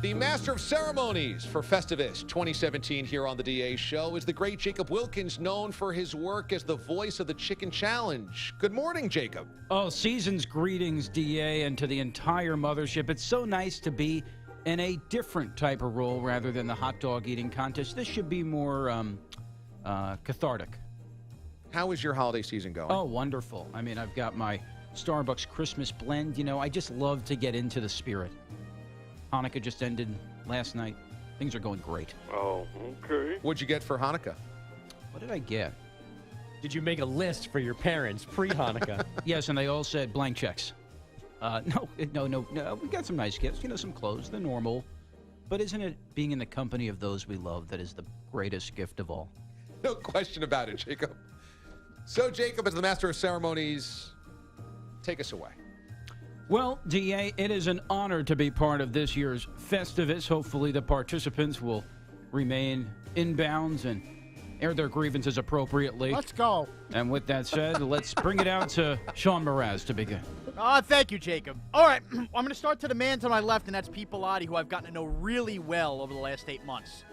The master of ceremonies for Festivus 2017 here on the DA Show is the great Jacob Wilkins, known for his work as the voice of the Chicken Challenge. Good morning, Jacob. Oh, season's greetings, DA, and to the entire mothership. It's so nice to be in a different type of role rather than the hot dog eating contest. This should be more cathartic. How is your holiday season going? Oh, wonderful. I mean, I've got my Starbucks Christmas blend. You know, I just love to get into the spirit. Hanukkah just ended last night. Things are going great. Oh, okay. What'd you get for Hanukkah? What did I get? Did you make a list for your parents pre-Hanukkah? Yes, and they all said blank checks. No. We got some nice gifts. You know, some clothes, the normal. But isn't it being in the company of those we love that is the greatest gift of all? No question about it, Jacob. So, Jacob, as the master of ceremonies, take us away. Well, DA, it is an honor to be part of this year's Festivus. Hopefully the participants will remain in bounds and air their grievances appropriately. Let's go. And with that said, let's bring it out to Sean Mraz to begin. Thank you, Jacob. All right, I'm going to start to the man to my left, and that's Pete Bellotti, who I've gotten to know really well over the last 8 months.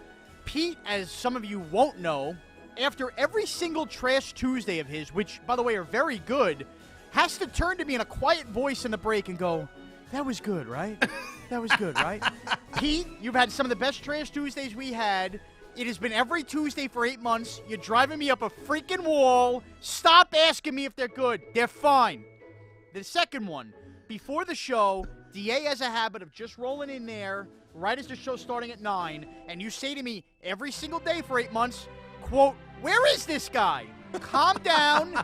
Pete, as some of you won't know, after every single Trash Tuesday of his, which, by the way, are very good, has to turn to me in a quiet voice in the break and go, that was good, right? That was good, right? Pete, you've had some of the best Trash Tuesdays we had. It has been every Tuesday for 8 months. You're driving me up a freaking wall. Stop asking me if they're good. They're fine. The second one, before the show, DA has a habit of just rolling in there right as the show's starting at 9, and you say to me every single day for 8 months, quote, where is this guy? Calm down.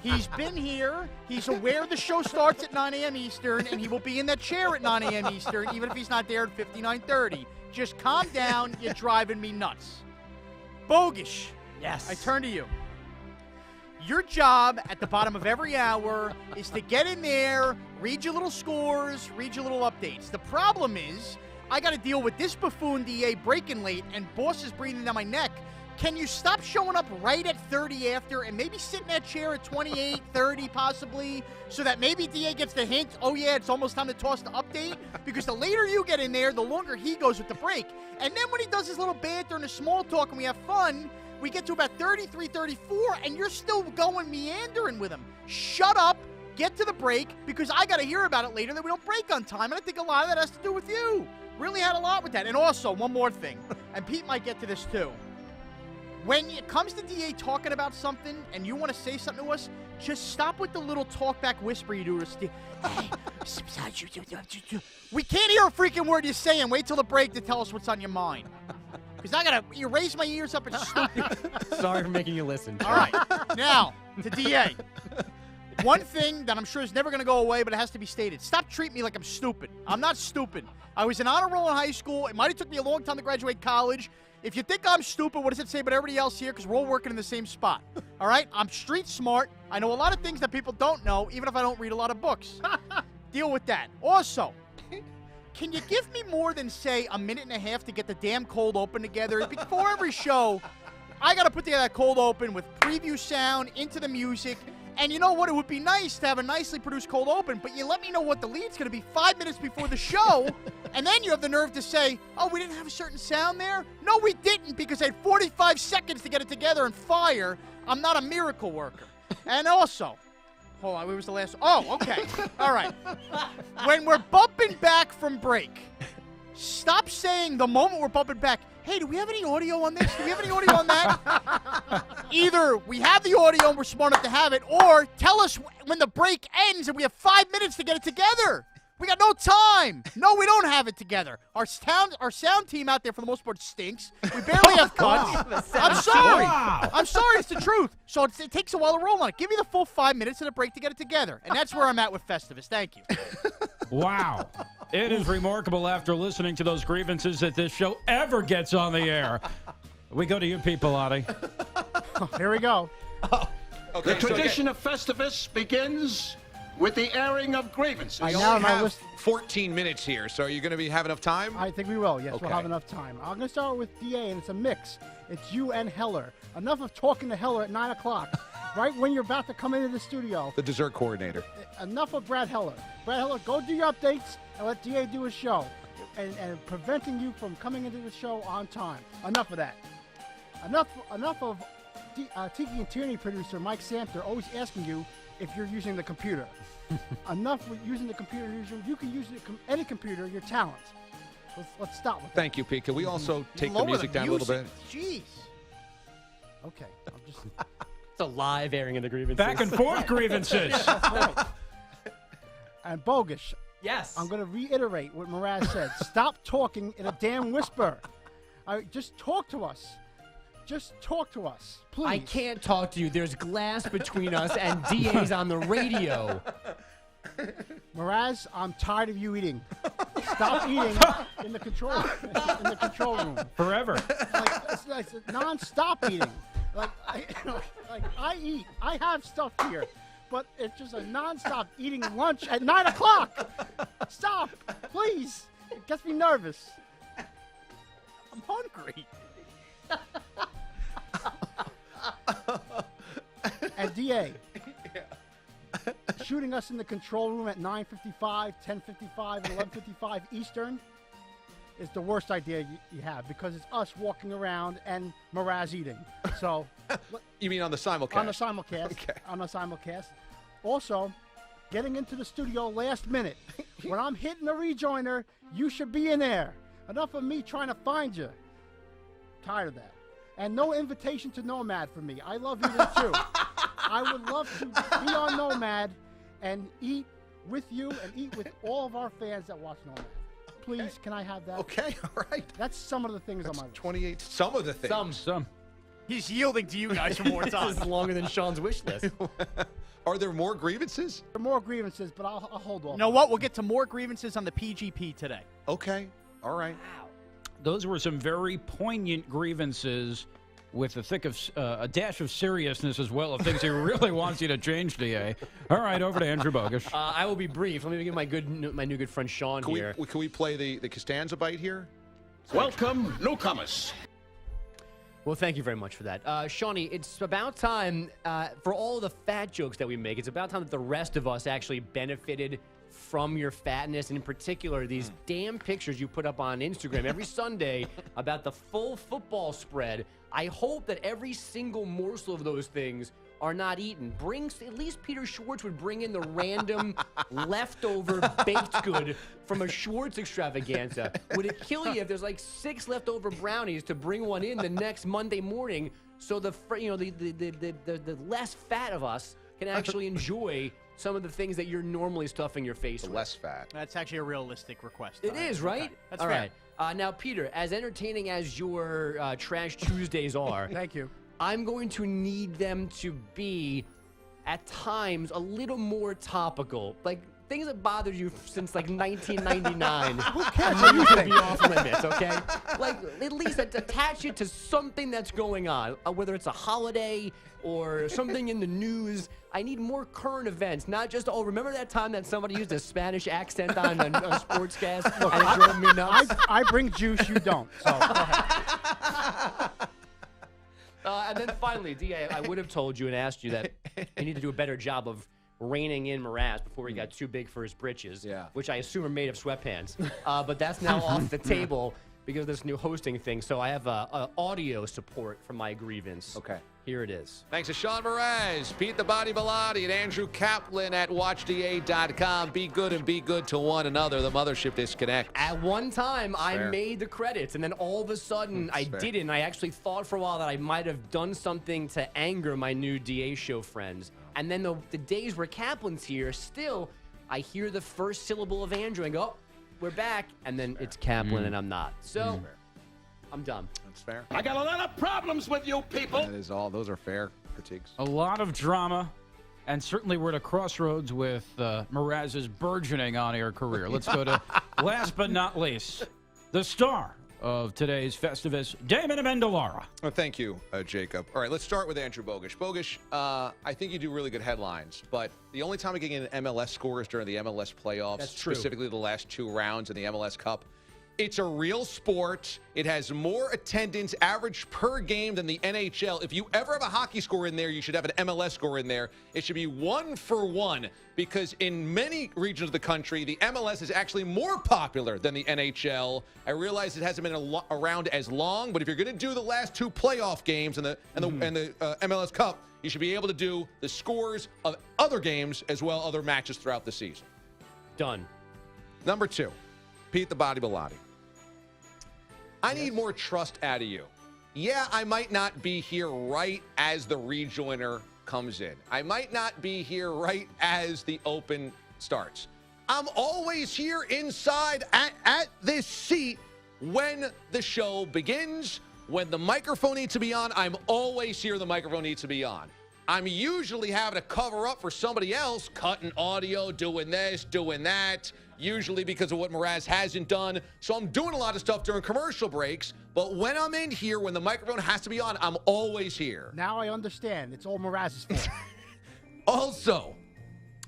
He's been here. He's aware the show starts at 9 a.m. Eastern, and he will be in that chair at 9 a.m. Eastern, even if he's not there at 59:30. Just calm down. You're driving me nuts. Bogish. Yes. I turn to you. Your job at the bottom of every hour is to get in there, read your little scores, read your little updates. The problem is, I got to deal with this buffoon DA breaking late and bosses breathing down my neck. Can you stop showing up right at 30 after and maybe sit in that chair at 28, 30 possibly, so that maybe DA gets the hint, oh yeah, it's almost time to toss the update? Because the later you get in there, the longer he goes with the break. And then when he does his little banter and his small talk and we have fun, we get to about 33, 34, and you're still going meandering with him. Shut up, get to the break, because I got to hear about it later that we don't break on time, and I think a lot of that has to do with you. Really had a lot with that. And also, one more thing, and Pete might get to this too. When it comes to DA talking about something and you want to say something to us, just stop with the little talk-back whisper you do to us. Hey, we can't hear a freaking word you're saying. Wait till the break to tell us what's on your mind. Because I got to raise my ears up and stupid. Sorry for making you listen. All right. Now, to DA. One thing that I'm sure is never going to go away, but it has to be stated. Stop treating me like I'm stupid. I'm not stupid. I was an honor roll in high school. It might have took me a long time to graduate college. If you think I'm stupid, what does it say about everybody else here? Because we're all working in the same spot. All right? I'm street smart. I know a lot of things that people don't know, even if I don't read a lot of books. Deal with that. Also, can you give me more than, say, a minute and a half to get the damn cold open together? Before every show, I got to put together that cold open with preview sound into the music. And you know what? It would be nice to have a nicely produced cold open, but you let me know what the lead's going to be 5 minutes before the show, and then you have the nerve to say, oh, we didn't have a certain sound there? No, we didn't, because I had 45 seconds to get it together and fire. I'm not a miracle worker. And also, hold on, where was the last? Oh, okay. All right. When we're bumping back from break, stop saying the moment we're bumping back, hey, do we have any audio on this? Do we have any audio on that? Either we have the audio and we're smart enough to have it, or tell us when the break ends and we have 5 minutes to get it together. We got no time. No, we don't have it together. Our sound team out there, for the most part, stinks. We barely have cuts. I'm sorry. Wow. I'm sorry. It's the truth. So it takes a while to roll on it. Give me the full 5 minutes and a break to get it together. And that's where I'm at with Festivus. Thank you. Wow. It is remarkable after listening to those grievances that this show ever gets on the air. We go to you, Pete Bellotti. Here we go. Okay, The tradition of Festivus begins with the airing of grievances. We now only my have list- 14 minutes here, so are you going to have enough time? I think we will. Yes, Okay. we'll have enough time. I'm going to start with DA, and it's a mix. It's you and Heller. Enough of talking to Heller at 9 o'clock, right when you're about to come into the studio. The dessert coordinator. Enough of Brad Heller. Brad Heller, go do your updates and let DA do his show. and preventing you from coming into the show on time. Enough of that. Enough of Tiki and Tierney producer Mike Samter always asking you if you're using the computer. Enough with using the computer. You can use any computer, your talents. Let's stop with that. Thank you, Pete. Can we also take the Lower music down a little bit? Jeez. Okay. I'm just It's a live airing of the grievances. Back and forth grievances. that's right. And Bogus, Yes. I'm going to reiterate what Mraz said. Stop talking in a damn whisper. Just talk to us. Just talk to us, please. I can't talk to you. There's glass between us, and DA's on the radio. Mraz, I'm tired of you eating. Stop eating in the control room. Forever. It's non-stop eating. I eat. I have stuff here, but it's just a non-stop eating lunch at 9 o'clock. Stop, please. It gets me nervous. I'm hungry. And DA, shooting us in the control room at 9:55, 10:55, and 11:55 Eastern is the worst idea you have, because it's us walking around and Mraz eating. So, You mean on the simulcast? on the simulcast. Okay. On the simulcast. Also, getting into the studio last minute. When I'm hitting the rejoiner, you should be in there. Enough of me trying to find you. Tired of that. And no invitation to Nomad for me. I love eating too. I would love to be on Nomad and eat with you and eat with all of our fans that watch Nomad. Please, can I have that? Okay, all right. That's some of the things That's on my list. 28. Some of the things. Some. He's yielding to you guys for more This time. is longer than Sean's wish list. Are there more grievances? There are more grievances, but I'll hold off. You know what? We'll get to more grievances on the PGP today. Okay, all right. Those were some very poignant grievances with a dash of seriousness as well of things he really wants you to change, DA. All right, over to Andrew Bogus. I will be brief. Let me give my new good friend Sean here. Can we play the Costanza bite here? Welcome, newcomers. Well, thank you very much for that. Shawnee, it's about time for all the fat jokes that we make. It's about time that the rest of us actually benefited from your fatness, and in particular, these damn pictures you put up on Instagram every Sunday about the full football spread. I hope that every single morsel of those things are not eaten. At least Peter Schwartz would bring in the random leftover baked good from a Schwartz extravaganza. Would it kill you if there's like 6 leftover brownies to bring one in the next Monday morning, so the less fat of us can actually enjoy some of the things that you're normally stuffing your face with? Less fat. That's actually a realistic request. It is, right? Okay. That's all fair. right. Now, Peter, as entertaining as your Trash Tuesdays are, Thank you. I'm going to need them to be, at times, a little more topical. Like, things that bothered you since, like, 1999. Who cares And what you you should think? be off limits, okay? Like, at least attach it to something that's going on, whether it's a holiday or something in the news. I need more current events, not just, oh, remember that time that somebody used a Spanish accent on a sportscast and it drove me nuts? I bring juice, you don't. So go ahead. And then finally, DA, I would have told you and asked you that you need to do a better job of reining in Mraz before he got too big for his britches, Yeah. which I assume are made of sweatpants. But that's now off the table because of this new hosting thing. So I have audio support for my grievance. Okay. Here it is. Thanks to Sean Mraz, Pete the Body Bilotti, and Andrew Kaplan at WatchDA.com. Be good and be good to one another. The Mothership Disconnect. At one time, I Fair. made the credits, and then all of a sudden, I fair. didn't. I actually thought for a while that I might have done something to anger my new DA show friends. And then the days where Kaplan's here, still, I hear the first syllable of Andrew and go, oh, we're back. And then it's Kaplan, and I'm not. So, I'm done. That's fair. I got a lot of problems with you people. That is all. Those are fair critiques. A lot of drama, and certainly we're at a crossroads with Mraz's burgeoning on-air career. Let's go to, last but not least, the star of today's Festivus, Damon Amendolara. Well, thank you, Jacob. All right, let's start with Andrew Bogus. Bogus, I think you do really good headlines, but the only time we get an MLS score is during the MLS playoffs, That's true. specifically the last 2 rounds in the MLS Cup. It's a real sport. It has more attendance average per game than the NHL. If you ever have a hockey score in there, you should have an MLS score in there. It should be 1-for-1 because in many regions of the country, the MLS is actually more popular than the NHL. I realize it hasn't been around as long, but if you're going to do the last 2 playoff games and the MLS Cup, you should be able to do the scores of other games as well, other matches throughout the season. Done. Number 2, Pete the Body Bilotti. I need more trust out of you. Yeah, I might not be here right as the rejoiner comes in. I might not be here right as the open starts. I'm always here inside at this seat when the show begins. When the microphone needs to be on, I'm always here. The microphone needs to be on. I'm usually having to cover up for somebody else, cutting audio, doing this, doing that, usually because of what Mraz hasn't done. So I'm doing a lot of stuff during commercial breaks, but when I'm in here, when the microphone has to be on, I'm always here. Now I understand. It's all Mraz's fault. Also,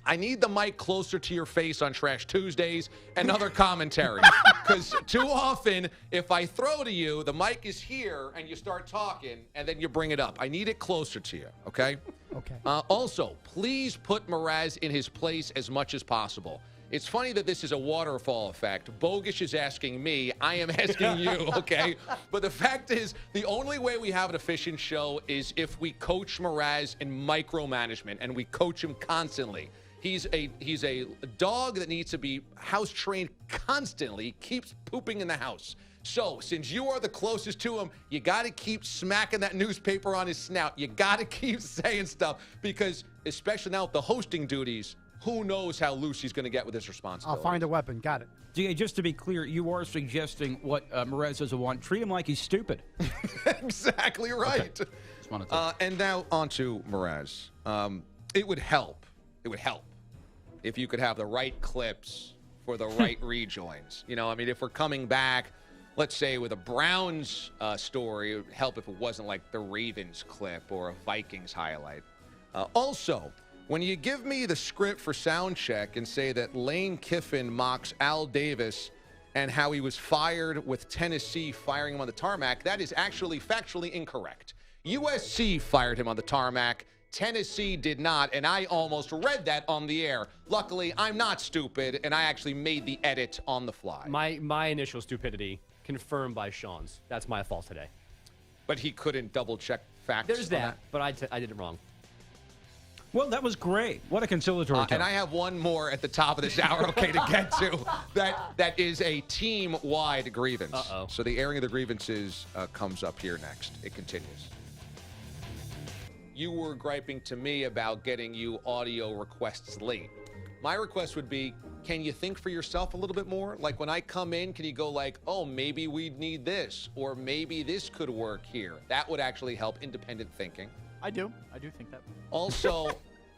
I need the mic closer to your face on Trash Tuesdays and other commentary. Because too often, if I throw to you, the mic is here and you start talking and then you bring it up. I need it closer to you, okay? Okay. Also, please put Mraz in his place as much as possible. It's funny that this is a waterfall effect. Bogish is asking me. I am asking you, okay? But the fact is, the only way we have an efficient show is if we coach Mraz in micromanagement, and we coach him constantly. He's a dog that needs to be house trained constantly, keeps pooping in the house. So since you are the closest to him, you got to keep smacking that newspaper on his snout. You got to keep saying stuff because, especially now with the hosting duties, who knows how loose he's going to get with his responsibility. I'll find a weapon. Got it. DA, just to be clear, you are suggesting what Mraz doesn't want. Treat him like he's stupid. Exactly right. Okay. Just wanted to- And now on to Mraz. It would help. It would help if you could have the right clips for the right rejoins. You know, I mean, if we're coming back, let's say with a Browns story, it would help if it wasn't like the Ravens clip or a Vikings highlight. Also, when you give me the script for sound check and say that Lane Kiffin mocks Al Davis and how he was fired with Tennessee firing him on the tarmac, that is actually factually incorrect. USC fired him on the tarmac. Tennessee did not, and I almost read that on the air. Luckily, I'm not stupid, and I actually made the edit on the fly. My initial stupidity confirmed by Sean's. That's my fault today. But he couldn't double-check facts. There's on that, but I did it wrong. Well, that was great. What a conciliatory tone. And I have one more at the top of this hour, okay, to get to. That is a team-wide grievance. Uh-oh. So the airing of the grievances comes up here next. It continues. You were griping to me about getting you audio requests late. My request would be, can you think for yourself a little bit more? Like when I come in, can you go like, oh, maybe we need this, or maybe this could work here? That would actually help independent thinking. I do think that. Also,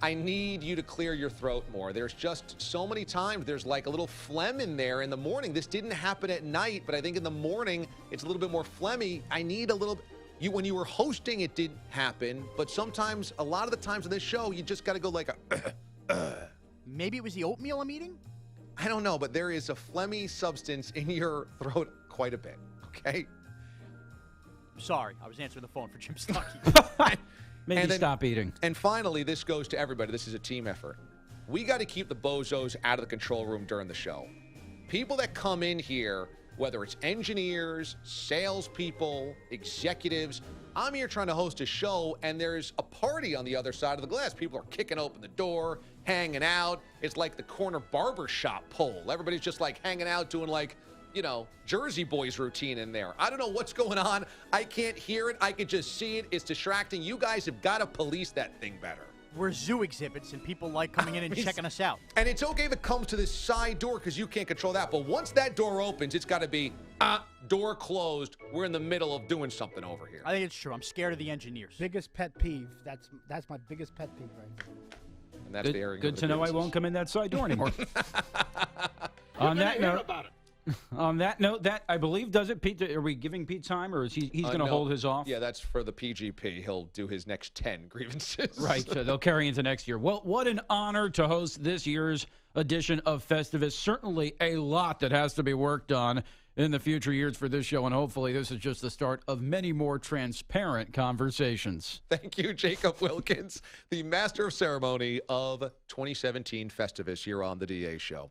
I need you to clear your throat more. There's just so many times there's like a little phlegm in there in the morning. This didn't happen at night, but I think in the morning it's a little bit more phlegmy. I need a little bit. When you were hosting, it didn't happen, but sometimes, a lot of the times on this show, you just got to go like a. Maybe it was the oatmeal I'm eating? I don't know, but there is a phlegmy substance in your throat quite a bit, okay? Sorry, I was answering the phone for Jim Stuckey. Maybe stop eating. And finally, this goes to everybody. This is a team effort. We got to keep the bozos out of the control room during the show. People that come in here, whether it's engineers, salespeople, executives, I'm here trying to host a show, and there's a party on the other side of the glass. People are kicking open the door, hanging out. It's like the corner barber shop pole. Everybody's just like hanging out, doing like, you know, Jersey Boys routine in there. I don't know what's going on. I can't hear it. I can just see it. It's distracting. You guys have got to police that thing better. We're zoo exhibits, and people like coming in and checking us out. And it's okay if it comes to this side door because you can't control that. But once that door opens, it's got to be, door closed. We're in the middle of doing something over here. I think it's true. I'm scared of the engineers. Biggest pet peeve. That's my biggest pet peeve right there. And that's the airing of Good the to know I grievances. won't come in that side door anymore. On that note, that I believe does it. Pete, are we giving Pete time, or is he's going to No. hold his off? Yeah, that's for the PGP. He'll do his next 10 grievances. Right, so they'll carry into next year. Well, what an honor to host this year's edition of Festivus. Certainly a lot that has to be worked on. in the future years for this show, and hopefully this is just the start of many more transparent conversations. Thank you, Jacob Wilkins, the master of ceremony of 2017 Festivus here on the DA Show.